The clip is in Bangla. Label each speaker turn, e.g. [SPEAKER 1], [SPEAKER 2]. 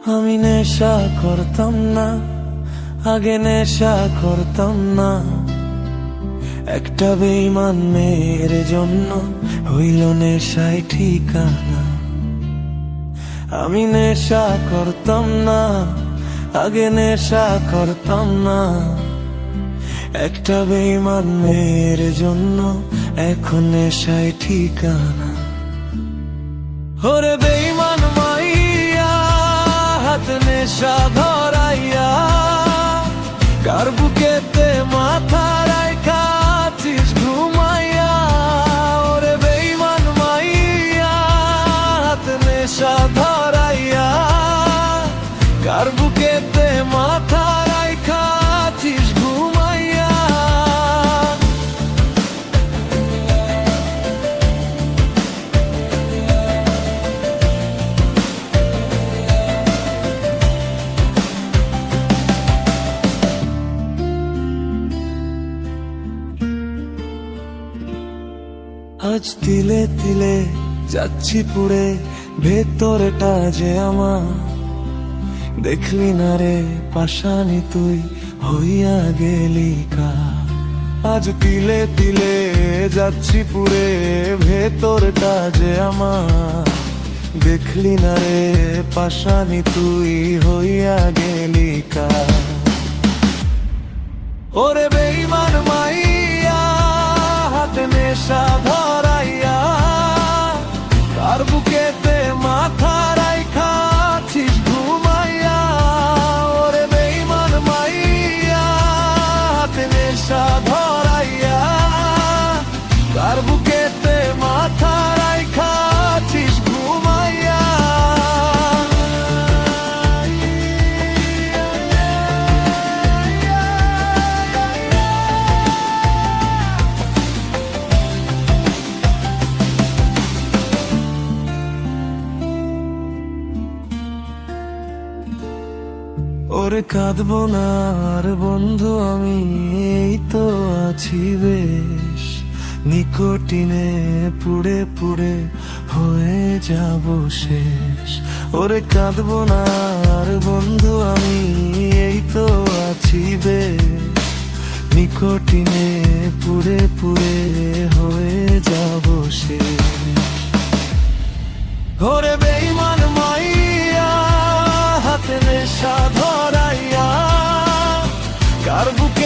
[SPEAKER 1] আমি নেশা করতাম না, আগে নেশা করতাম না। একটা বেঈমান মেয়ের জন্য হইল নেশায় ঠিকানা। আমি নেশা করতাম না, আগে নেশা করতাম না। একটা বেঈমান মেয়ের জন্য এখন নেশায় ঠিকানা। ওরে বেঈমান মাইয়া, হাত নেশা ধরাইয়া, কার বুকেতে মাথা রাইখা আছিস ঘুমাইয়া। ওরে বেঈমান মাইয়া, হাত নেশা ধরাইয়া, কার বুকেতে মাথা রাইখা আছিস ঘুমাইয়া। আজ তিলে তিলে যাচ্ছি পুড়ে, ভেতরটা যে আমার। দেখলি না রে পাশানি তুই হইয়া গেলি কার। আজ তিলে তিলে যাচ্ছি পুড়ে, ভেতরটা যে আমার। দেখলি না রে পাশানি তুই হইয়া গেলি কার। ওরে বেঈমান মাইয়া, হাতে নেশা ধরাইয়া, কার বুকেতে মাথা রাইখা আছিস ঘুমাইয়া। ওরে বেঈমান মাইয়া, হাতে নেশা ধরাইয়া, কার বুকেতে মাথা রাইখা আছিস ঘুমাইয়া। ওরে কাঁদবো না আর বন্ধু আমি, এই তো আছি বেশ। নিকোটিনে পুড়ে পুড়ে হয়ে যাব শেষ। ওরে কাঁদবো না আর বন্ধু আমি, এই তো আছি বেশ। নিকোটিনে পুড়ে পুড়ে হয়ে যাব শেষ। ওরে বেঈমান মাইয়া, হাতে নেশা ধরাইয়া, কার বুকে